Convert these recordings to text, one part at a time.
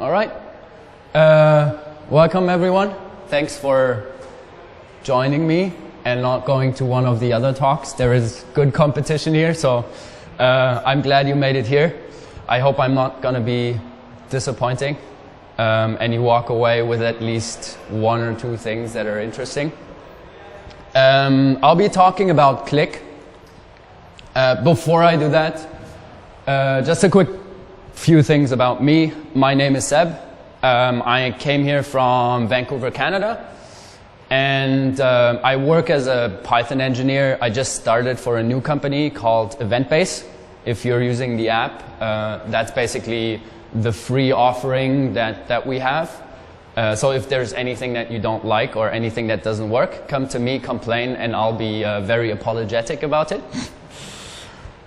All right. Welcome, everyone. Thanks for joining me and not going to one of the other talks. There is good competition here, so I'm glad you made it here. I hope I'm not going to be disappointing and you walk away with at least one or two things that are interesting. I'll be talking about Click. Before I do that, just a quick few things about me. My name is Seb. I came here from Vancouver, Canada, and I work as a Python engineer. I just started for a new company called EventBase. If you're using the app, that's basically the free offering that we have. So if there's anything that you don't like or anything that doesn't work, come to me, complain, and I'll be very apologetic about it.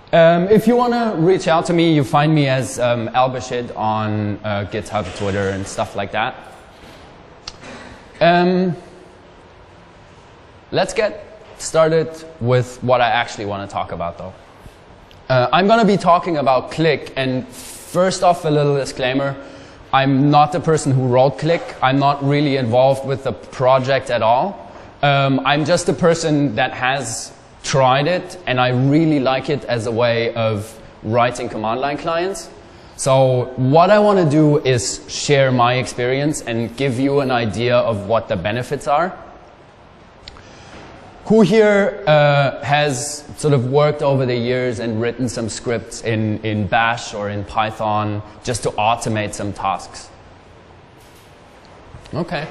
If you want to reach out to me, you find me as Albashid on GitHub, Twitter, and stuff like that. Let's get started with what I actually want to talk about, though. I'm going to be talking about Click, and first off, a little disclaimer. I'm not the person who wrote Click. I'm not really involved with the project at all. I'm just a person that has tried it, and I really like it as a way of writing command line clients. So what I want to do is share my experience and give you an idea of what the benefits are. Who here has sort of worked over the years and written some scripts in Bash or in Python just to automate some tasks? Okay.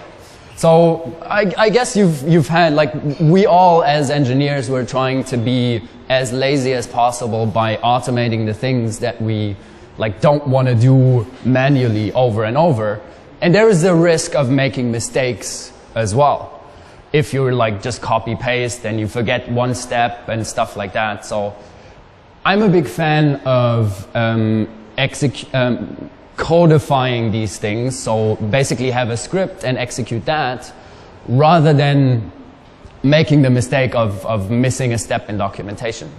So I guess you've had, like, we all as engineers were trying to be as lazy as possible by automating the things that we don't want to do manually over and over. And there is the risk of making mistakes as well. If you're just copy paste and you forget one step and stuff like that. So I'm a big fan of codifying these things, so basically have a script and execute that rather than making the mistake of missing a step in documentation.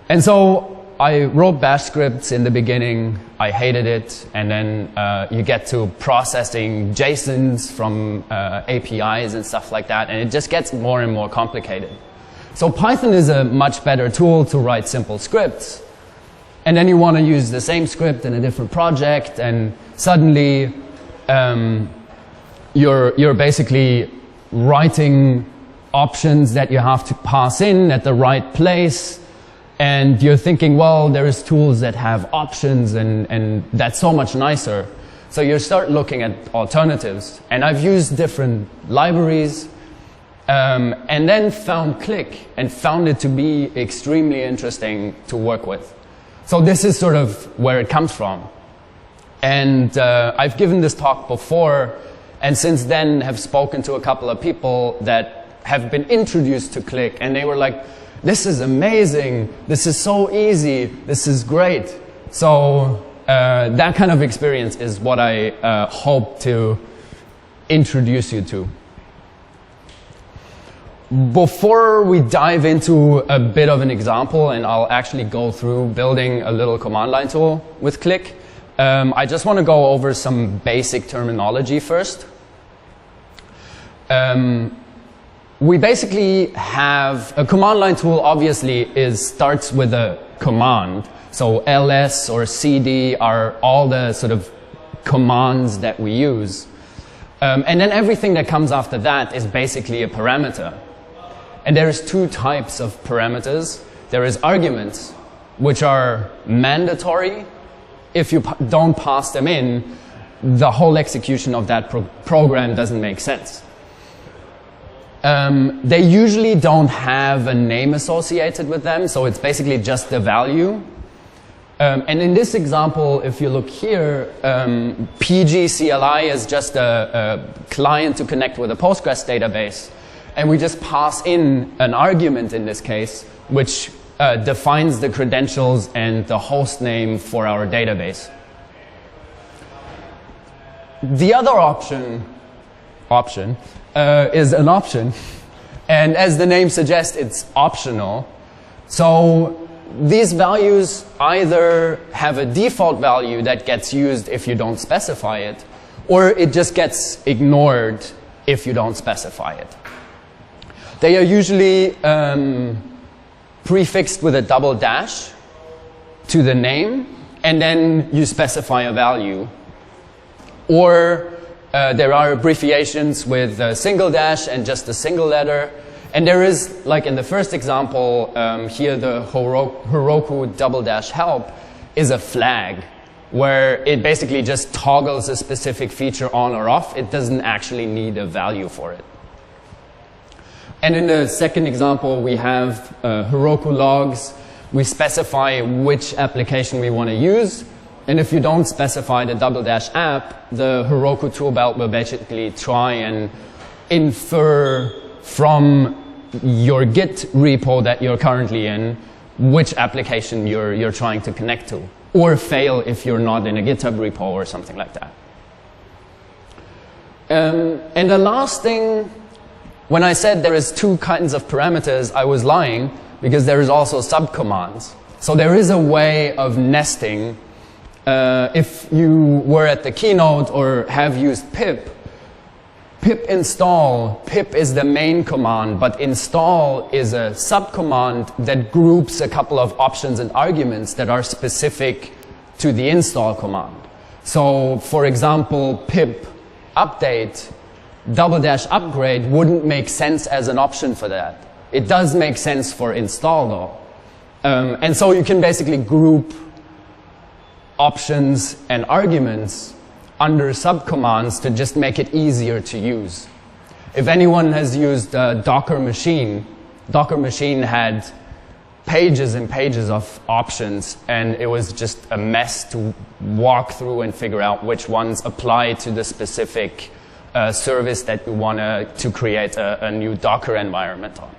And so I wrote Bash scripts in the beginning. I hated it, and then you get to processing JSONs from APIs and stuff like that, and it just gets more and more complicated. So Python is a much better tool to write simple scripts. And then you want to use the same script in a different project, and suddenly you're basically writing options that you have to pass in at the right place, and you're thinking, well, there's tools that have options, and that's so much nicer. So you start looking at alternatives, and I've used different libraries, and then found Click, and found it to be extremely interesting to work with. So this is sort of where it comes from. And I've given this talk before, and since then have spoken to a couple of people that have been introduced to Click, and they were like, this is amazing, this is so easy, this is great. So that kind of experience is what I hope to introduce you to. Before we dive into a bit of an example, and I'll actually go through building a little command line tool with Click, I just want to go over some basic terminology first. We basically have a command line tool. Obviously starts with a command. So ls or cd are all the sort of commands that we use. And then everything that comes after that is basically a parameter. And there's two types of parameters. There is arguments, which are mandatory. If you don't pass them in, the whole execution of that program doesn't make sense. They usually don't have a name associated with them, so it's basically just the value. And in this example, if you look here, PG-CLI is just a client to connect with a Postgres database. And we just pass in an argument in this case, which defines the credentials and the host name for our database. The other option is an option. And as the name suggests, it's optional. So these values either have a default value that gets used if you don't specify it, or it just gets ignored if you don't specify it. They are usually prefixed with a double dash to the name, and then you specify a value. Or there are abbreviations with a single dash and just a single letter. And there is, like in the first example, here the Heroku double dash help is a flag, where it basically just toggles a specific feature on or off. It doesn't actually need a value for it. And in the second example, we have Heroku logs. We specify which application we want to use. And if you don't specify the double dash app, the Heroku toolbelt will basically try and infer from your Git repo that you're currently in which application you're trying to connect to, or fail if you're not in a GitHub repo or something like that. And the last thing, when I said there is two kinds of parameters, I was lying, because there is also subcommands. So there is a way of nesting. If you were at the keynote or have used pip install, pip is the main command, but install is a subcommand that groups a couple of options and arguments that are specific to the install command. So for example, pip update double dash upgrade wouldn't make sense as an option for that. It does make sense for install though. And so you can basically group options and arguments under subcommands to just make it easier to use. If anyone has used Docker Machine had pages and pages of options, and it was just a mess to walk through and figure out which ones apply to the specific service that you want to create a new Docker environment on.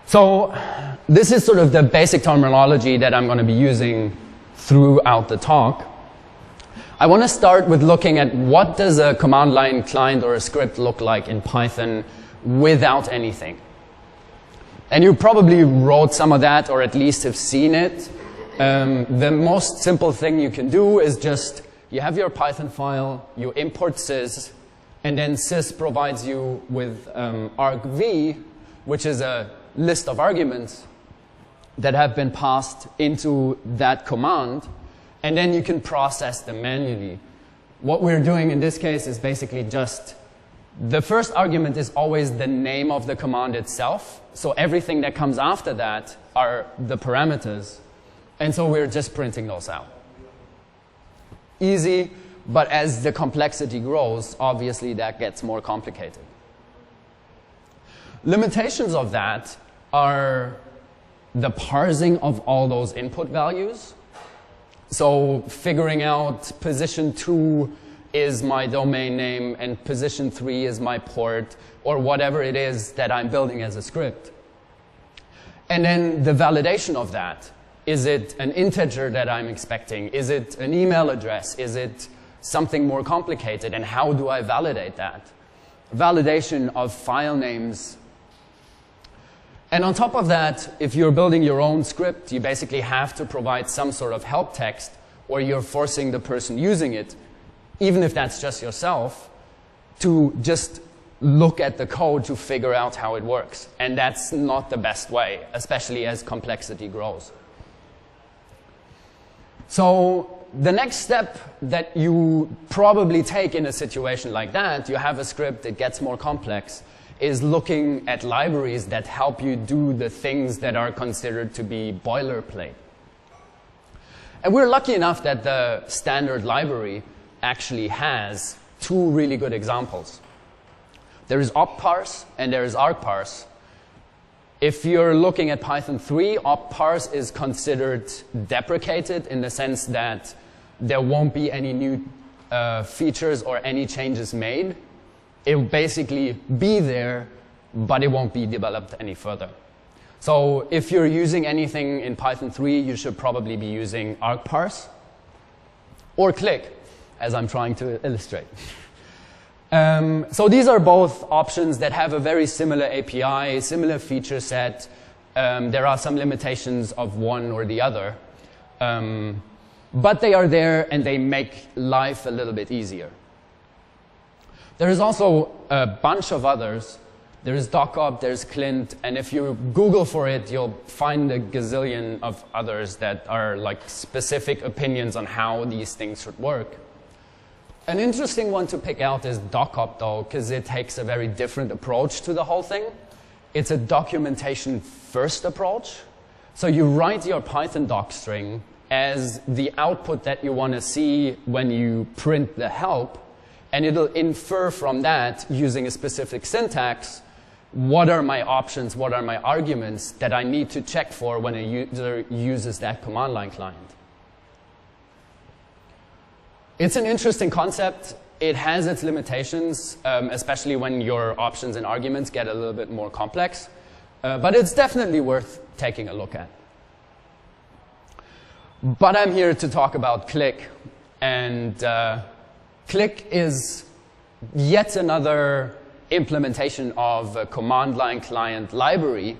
So this is sort of the basic terminology that I'm going to be using throughout the talk. I want to start with looking at what does a command line client or a script look like in Python without anything. And you probably wrote some of that, or at least have seen it. The most simple thing you can do is just, you have your Python file, you import sys, and then sys provides you with argv, which is a list of arguments that have been passed into that command, and then you can process them manually. What we're doing in this case is basically just, the first argument is always the name of the command itself, so everything that comes after that are the parameters, and so we're just printing those out. Easy, but as the complexity grows, obviously that gets more complicated. Limitations of that are the parsing of all those input values. So figuring out position 2 is my domain name and position 3 is my port, or whatever it is that I'm building as a script. And then the validation of that. Is it an integer that I'm expecting? Is it an email address? Is it something more complicated? And how do I validate that? Validation of file names. And on top of that, if you're building your own script, you basically have to provide some sort of help text, or you're forcing the person using it, even if that's just yourself, to just look at the code to figure out how it works. And that's not the best way, especially as complexity grows. So the next step that you probably take in a situation like that, you have a script that gets more complex, is looking at libraries that help you do the things that are considered to be boilerplate. And we're lucky enough that the standard library actually has two really good examples. There is opparse and there is argparse. If you're looking at Python 3, opparse is considered deprecated in the sense that there won't be any new features or any changes made. It will basically be there, but it won't be developed any further. So if you're using anything in Python 3, you should probably be using argparse or click, as I'm trying to illustrate. So these are both options that have a very similar API, similar feature set, There are some limitations of one or the other. But they are there and they make life a little bit easier. There is also a bunch of others. There is DocOp, there's Clint, and if you Google for it, you'll find a gazillion of others that are like specific opinions on how these things should work. An interesting one to pick out is DocOp though, because it takes a very different approach to the whole thing. It's a documentation first approach. So you write your Python doc string as the output that you want to see when you print the help, and it'll infer from that, using a specific syntax, what are my options, what are my arguments that I need to check for when a user uses that command line client. It's an interesting concept. It has its limitations, especially when your options and arguments get a little bit more complex, but it's definitely worth taking a look at. But I'm here to talk about Click, and Click is yet another implementation of a command line client library.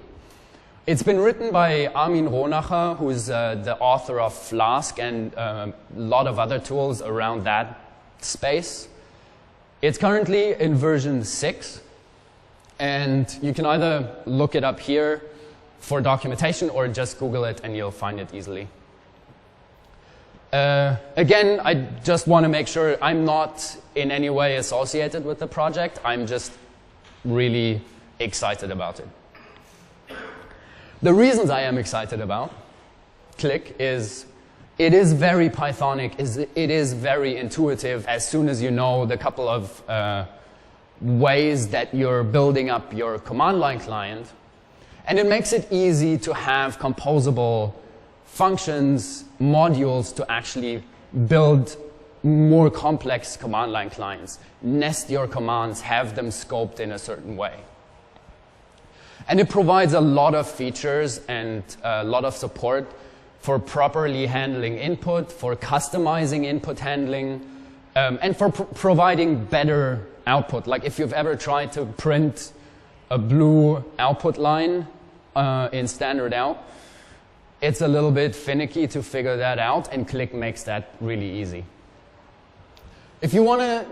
It's been written by Armin Ronacher, who is the author of Flask and a lot of other tools around that space. It's currently in version 6, and you can either look it up here for documentation or just Google it and you'll find it easily. Again, I just want to make sure I'm not in any way associated with the project. I'm just really excited about it. The reasons I am excited about Click is it is very Pythonic, it is very intuitive as soon as you know the couple of ways that you're building up your command line client. And it makes it easy to have composable functions, modules to actually build more complex command line clients, nest your commands, have them scoped in a certain way. And it provides a lot of features and a lot of support for properly handling input, for customizing input handling, and for providing better output. Like if you've ever tried to print a blue output line in standard out, it's a little bit finicky to figure that out, and Click makes that really easy. If you want to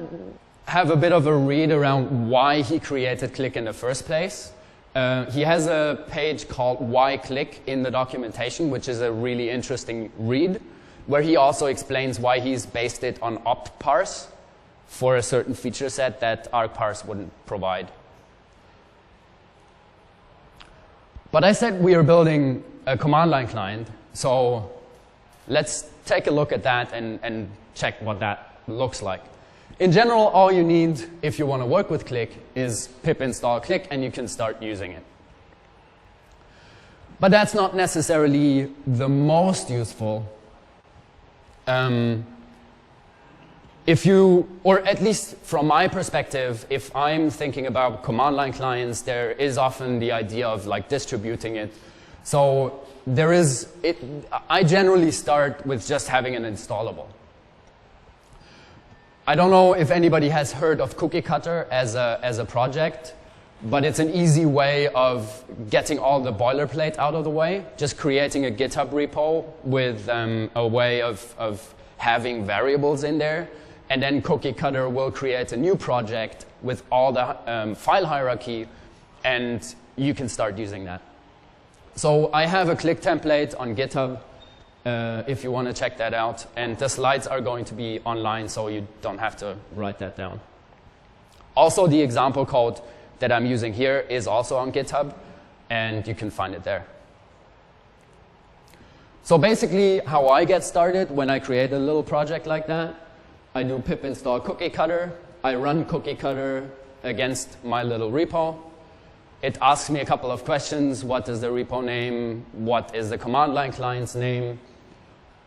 have a bit of a read around why he created Click in the first place, he has a page called Why Click in the documentation, which is a really interesting read, where he also explains why he's based it on opt-parse for a certain feature set that argparse wouldn't provide. But I said we are building a command line client, so let's take a look at that and check what that looks like. In general, all you need if you want to work with Click is pip install Click and you can start using it. But that's not necessarily the most useful. If you, or at least from my perspective, if I'm thinking about command line clients, there is often the idea of like distributing it. So there is, I generally start with just having an installable. I don't know if anybody has heard of Cookie Cutter as a project, but it's an easy way of getting all the boilerplate out of the way, just creating a GitHub repo with a way of having variables in there, and then Cookie Cutter will create a new project with all the file hierarchy, and you can start using that. So I have a Click template on GitHub, if you want to check that out. And the slides are going to be online, so you don't have to write that down. Also, the example code that I'm using here is also on GitHub, and you can find it there. So basically, how I get started when I create a little project like that, I do pip install Cookie Cutter. I run Cookie Cutter against my little repo. It asks me a couple of questions. What is the repo name? What is the command line client's name?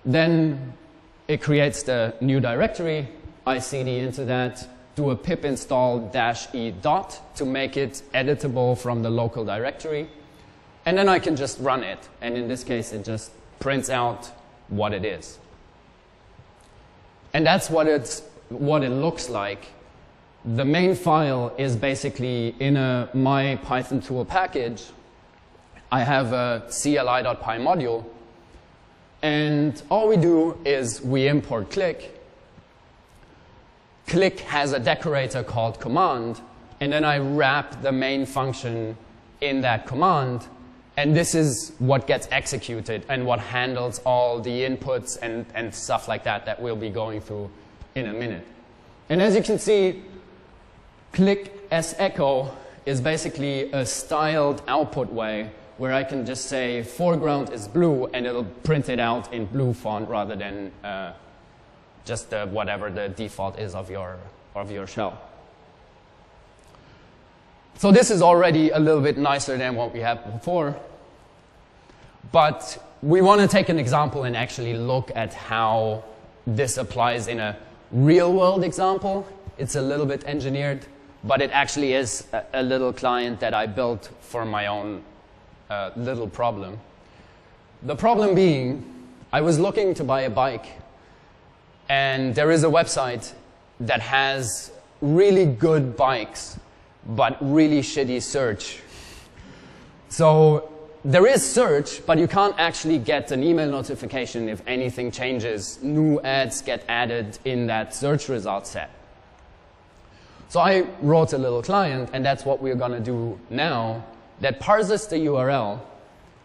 Then it creates the new directory. I cd into that, do a pip install -e dot to make it editable from the local directory. And then I can just run it. And in this case, it just prints out what it is. And that's what it looks like. The main file is basically in a my Python tool package, I have a CLI.py module, and all we do is we import click. Click has a decorator called command, and then I wrap the main function in that command, and this is what gets executed and what handles all the inputs and stuff like that that we'll be going through in a minute. And as you can see, click as echo is basically a styled output way where I can just say foreground is blue and it'll print it out in blue font rather than just whatever the default is of your shell. So this is already a little bit nicer than what we had before, but we want to take an example and actually look at how this applies in a real-world example. It's a little bit engineered, but it actually is a little client that I built for my own little problem. The problem being, I was looking to buy a bike, and there is a website that has really good bikes, but really shitty search. So there is search, but you can't actually get an email notification if anything changes. New ads get added in that search result set. So I wrote a little client, and that's what we're going to do now, that parses the URL,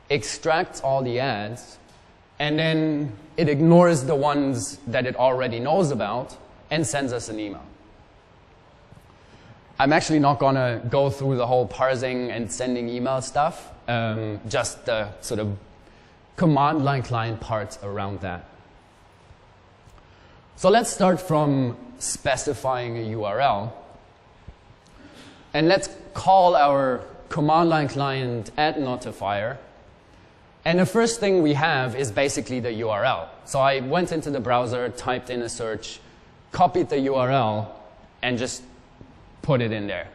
extracts all the ads, and then it ignores the ones that it already knows about and sends us an email. I'm actually not going to go through the whole parsing and sending email stuff, just the sort of command line client parts around that. So let's start from specifying a URL. And let's call our command line client add notifier. And the first thing we have is basically the URL. So I went into the browser, typed in a search, copied the URL, and just put it in there.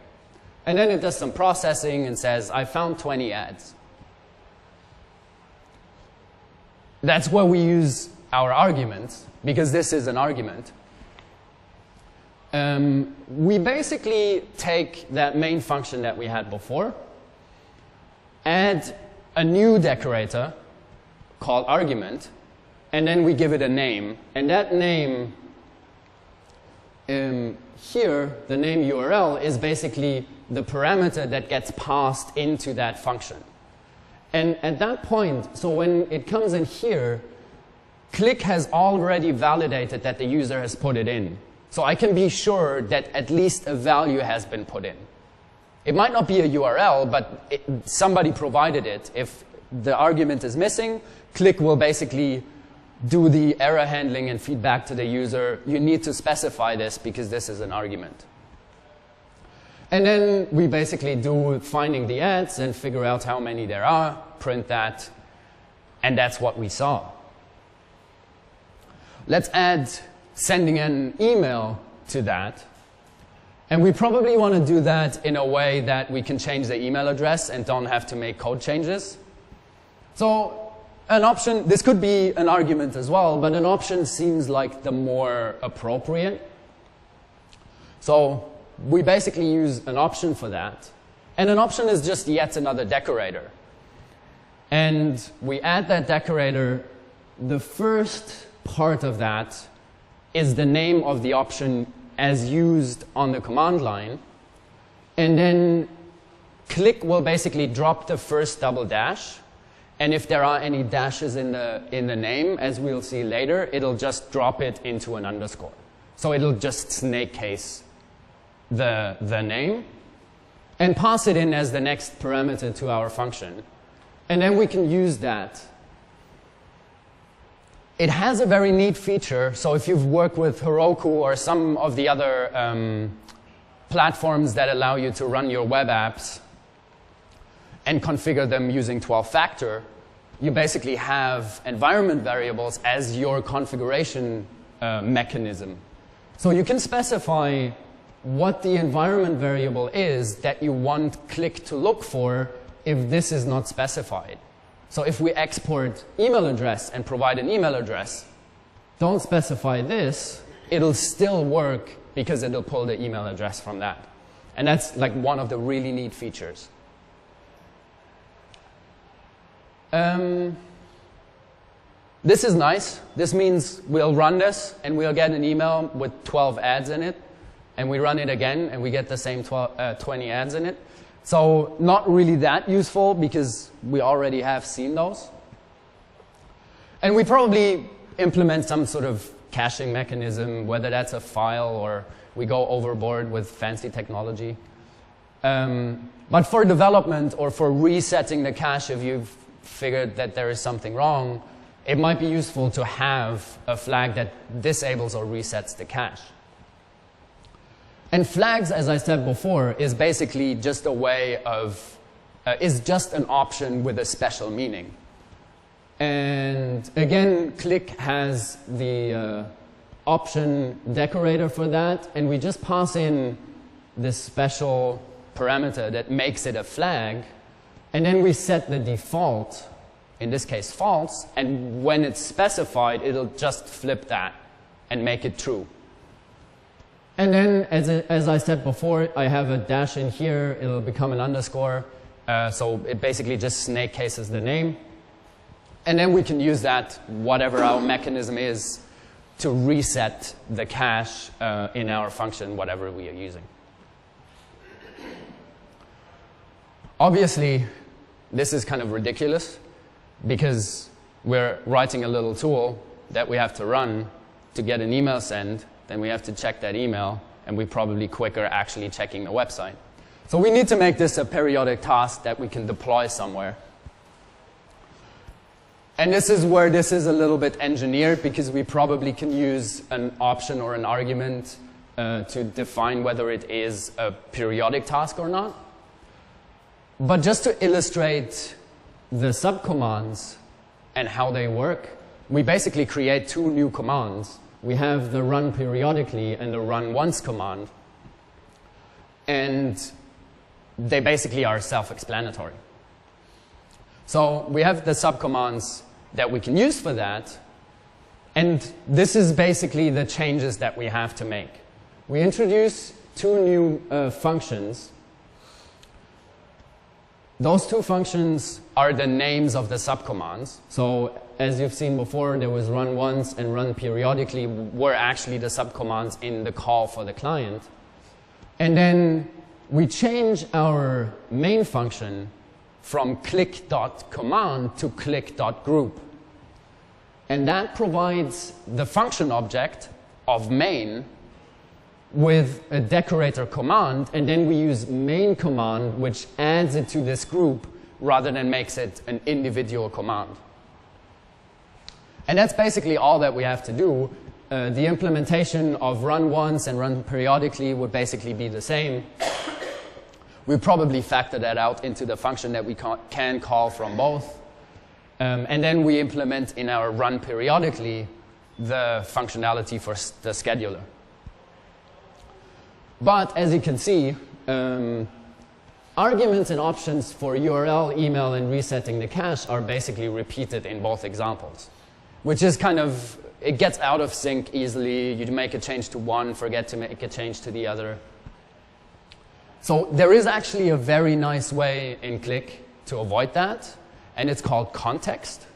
And then it does some processing and says, I found 20 ads. That's where we use our arguments, because this is an argument. We basically take that main function that we had before, add a new decorator called argument, and then we give it a name. And that name here, the name URL, is basically the parameter that gets passed into that function. And at that point, so when it comes in here, click has already validated that the user has put it in. So I can be sure that at least a value has been put in. It might not be a URL, but somebody provided it. If the argument is missing, click will basically do the error handling and feedback to the user. You need to specify this because this is an argument. And then we basically do finding the ads and figure out how many there are, print that, and that's what we saw. Let's add sending an email to that. And we probably want to do that in a way that we can change the email address and don't have to make code changes. So an option, this could be an argument as well, but an option seems like the more appropriate. So we basically use an option for that. And an option is just yet another decorator. And we add that decorator. The first part of that is the name of the option as used on the command line. And then click will basically drop the first double dash. And if there are any dashes in the name, as we'll see later, it'll just drop it into an underscore. So it'll just snake case the name and pass it in as the next parameter to our function. And then we can use that. It has a very neat feature. So if you've worked with Heroku or some of the other platforms that allow you to run your web apps and configure them using 12-factor, you basically have environment variables as your configuration mechanism. So you can specify what the environment variable is that you want click to look for if this is not specified. So if we export email address and provide an email address, don't specify this, it'll still work because it'll pull the email address from that. And that's like one of the really neat features. This is nice. This means we'll run this and we'll get an email with 12 ads in it, and we run it again and we get the same 20 ads in it. So not really that useful because we already have seen those. And we probably implement some sort of caching mechanism, whether that's a file or we go overboard with fancy technology. But for development or for resetting the cache, if you've figured that there is something wrong, it might be useful to have a flag that disables or resets the cache. And flags, as I said before, is basically just a way of, is just an option with a special meaning. And again, Click has the option decorator for that, and we just pass in this special parameter that makes it a flag, and then we set the default, in this case false, and when it's specified, it'll just flip that and make it true. And then, as I said before, I have a dash in here, it'll become an underscore, so it basically just snake cases the name. And then we can use that, whatever our mechanism is, to reset the cache in our function, whatever we are using. Obviously, this is kind of ridiculous because we're writing a little tool that we have to run to get an email sent, then we have to check that email, and we're probably quicker actually checking the website. So we need to make this a periodic task that we can deploy somewhere. And this is where this is a little bit engineered because we probably can use an option or an argument to define whether it is a periodic task or not. But just to illustrate the subcommands and how they work, we basically create two new commands. We have the run periodically and the run once command. And they basically are self-explanatory. So we have the subcommands that we can use for that. And this is basically the changes that we have to make. We introduce two new functions. Those two functions are the names of the subcommands. So as you've seen before, there was run once and run periodically were actually the subcommands in the call for the client. And then we change our main function from click.command to click.group. And that provides the function object of main with a decorator command, and then we use main command, which adds it to this group rather than makes it an individual command. And that's basically all that we have to do. The implementation of run once and run periodically would basically be the same. We probably factor that out into the function that we can call from both. And then we implement in our run periodically the functionality for the scheduler. But as you can see, arguments and options for URL, email, and resetting the cache are basically repeated in both examples, which is kind of, it gets out of sync easily. You make a change to one, forget to make a change to the other. So there is actually a very nice way in Click to avoid that, and it's called context.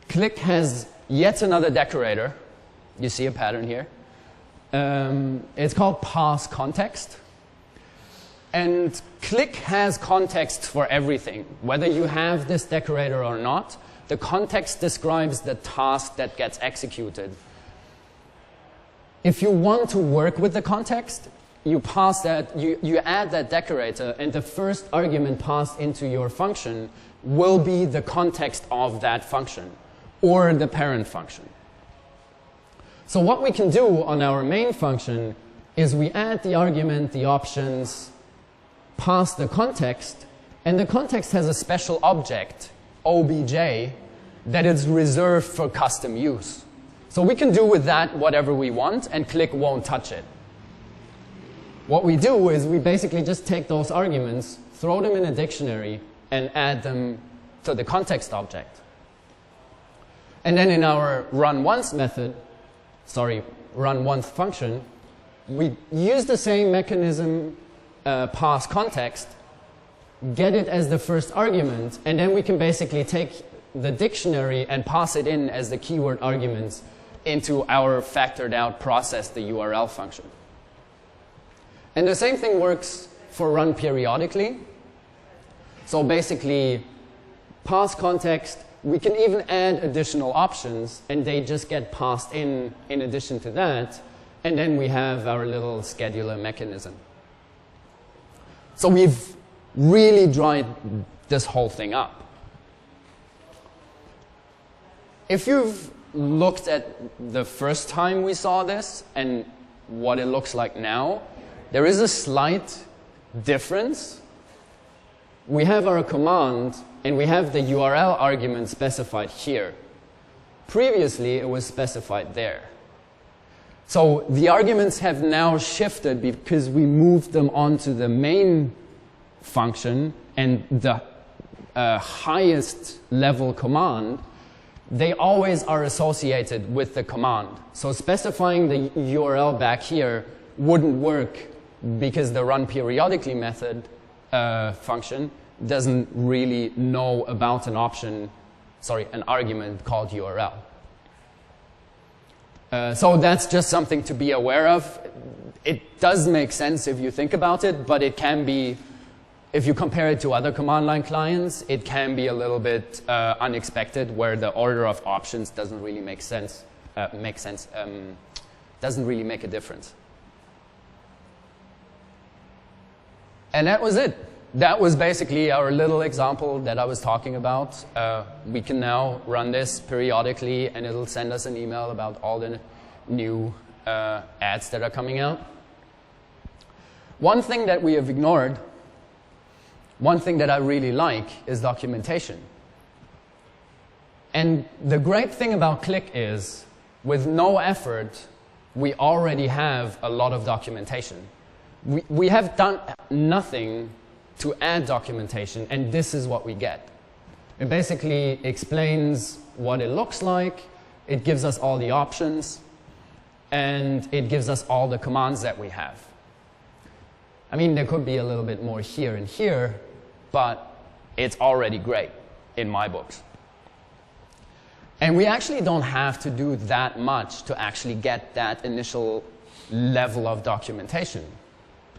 Click has yet another decorator. You see a pattern here. It's called pass context. And Click has context for everything. Whether you have this decorator or not, the context describes the task that gets executed. If you want to work with the context, you pass that, you add that decorator, and the first argument passed into your function will be the context of that function, or the parent function. So what we can do on our main function is we add the argument, the options, pass the context, and the context has a special object, obj, that is reserved for custom use. So we can do with that whatever we want, and Click won't touch it. What we do is we basically just take those arguments, throw them in a dictionary, and add them to the context object. And then in our run once function, we use the same mechanism, pass context, get it as the first argument, and then we can basically take the dictionary and pass it in as the keyword arguments into our factored out process, the URL function. And the same thing works for run periodically. So basically, pass context, we can even add additional options, and they just get passed in addition to that, and then we have our little scheduler mechanism. So we've really dried this whole thing up. If you've looked at the first time we saw this and what it looks like now, there is a slight difference. We have our command and we have the URL argument specified here. Previously, it was specified there. So the arguments have now shifted because we moved them onto the main function, and the highest level command, they always are associated with the command. So specifying the URL back here wouldn't work because the run periodically method function doesn't really know about an argument called URL. So that's just something to be aware of. It does make sense if you think about it, but it can be, if you compare it to other command line clients, it can be a little bit unexpected, where the order of options doesn't really make sense. Doesn't really make a difference. And that was it. That was basically our little example that I was talking about. We can now run this periodically, and it'll send us an email about all the new ads that are coming out. One thing that we have ignored, one thing that I really like, is documentation. And the great thing about Click is, with no effort, we already have a lot of documentation. We have done nothing to add documentation, and this is what we get. It basically explains what it looks like, it gives us all the options, and it gives us all the commands that we have. I mean, there could be a little bit more here and here, but it's already great in my books. And we actually don't have to do that much to actually get that initial level of documentation.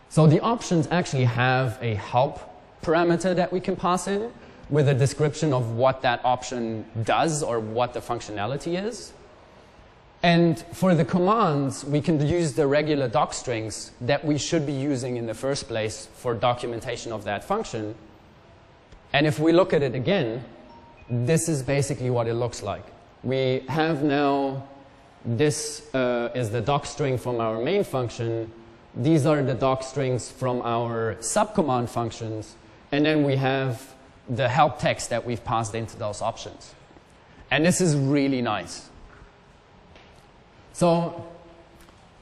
So the options actually have a help parameter that we can pass in with a description of what that option does or what the functionality is. And for the commands, we can use the regular doc strings that we should be using in the first place for documentation of that function. And if we look at it again, this is basically what it looks like. We have now, this is the doc string from our main function. These are the doc strings from our subcommand functions, and then we have the help text that we've passed into those options. And this is really nice. So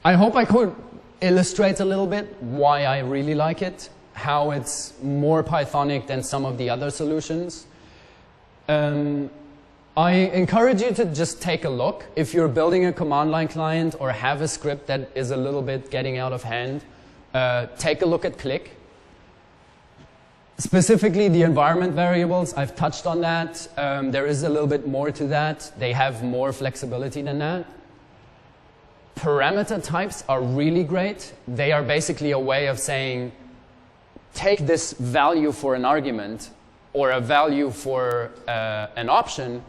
I hope I could illustrate a little bit why I really like it, how it's more Pythonic than some of the other solutions. I encourage you to just take a look. If you're building a command line client or have a script that is a little bit getting out of hand, take a look at Click. Specifically, the environment variables, I've touched on that. There is a little bit more to that. They have more flexibility than that. Parameter types are really great. They are basically a way of saying, take this value for an argument or a value for an option,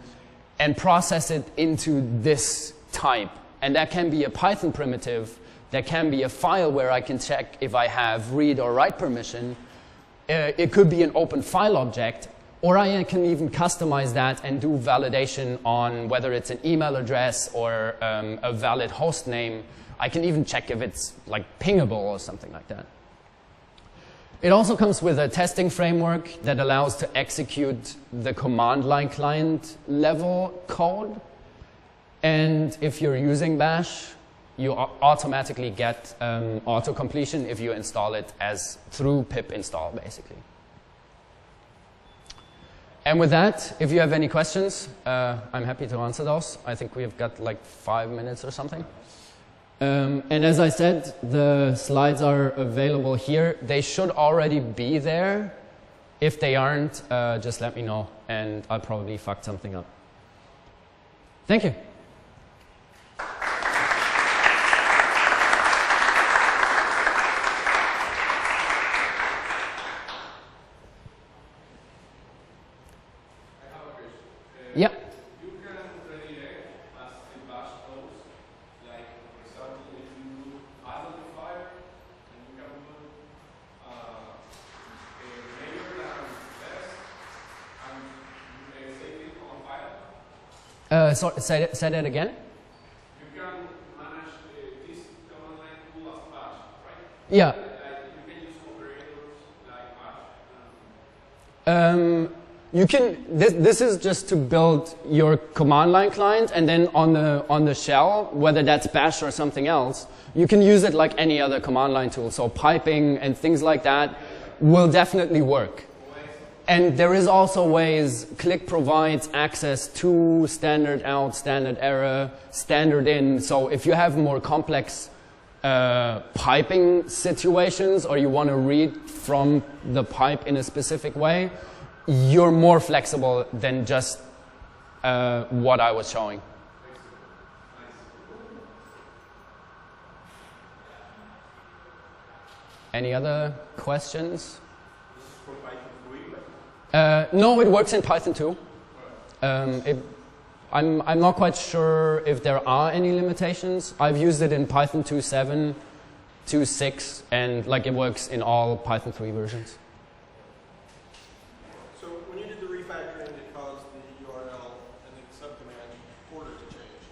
and process it into this type. And that can be a Python primitive, that can be a file where I can check if I have read or write permission. It could be an open file object, or I can even customize that and do validation on whether it's an email address or a valid host name. I can even check if it's like pingable or something like that. It also comes with a testing framework that allows to execute the command line client level code. And if you're using Bash, you automatically get auto-completion if you install it as through pip install, basically. And with that, if you have any questions, I'm happy to answer those. I think we've got like 5 minutes or something. And as I said, the slides are available here. They should already be there If they aren't, just let me know, and I'll probably fuck something up. Thank you. Yeah. You can redirect as the bash goes. Like, for example, if you add a file and you can put a major than best and save it on file. So, say that again? You can manage this command line tool as bash, right? Yeah. Like, you can use operators like bash. You can. This is just to build your command line client, and then on the shell, whether that's Bash or something else, you can use it like any other command line tool. So piping and things like that will definitely work. And there is also ways. Click provides access to standard out, standard error, standard in. So if you have more complex piping situations, or you want to read from the pipe in a specific way, you're more flexible than just what I was showing. Any other questions? This is for Python 3, no, it works in Python too. I'm not quite sure if there are any limitations. I've used it in Python 2.7, 2.6, and like it works in all Python 3 versions.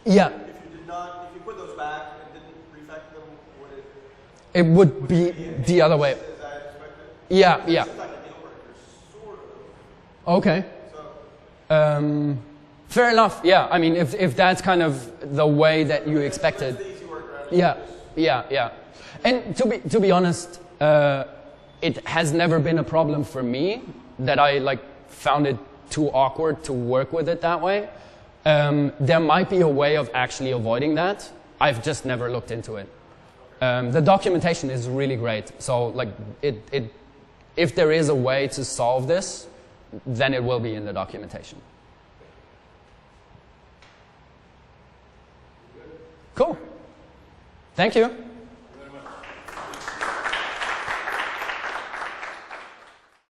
Yeah. If you put those back and didn't refactor them, would it? It would be the other way. As I expected? Yeah, yeah. It's like a deal breaker, sort of. Okay. So. Fair enough. Yeah. I mean, if that's kind of the way that you expected. That's the easy workaround. Yeah. And to be honest, it has never been a problem for me that I like found it too awkward to work with it that way. There might be a way of actually avoiding that. I've just never looked into it. The documentation is really great. So like if there is a way to solve this, then it will be in the documentation. Cool. Thank you.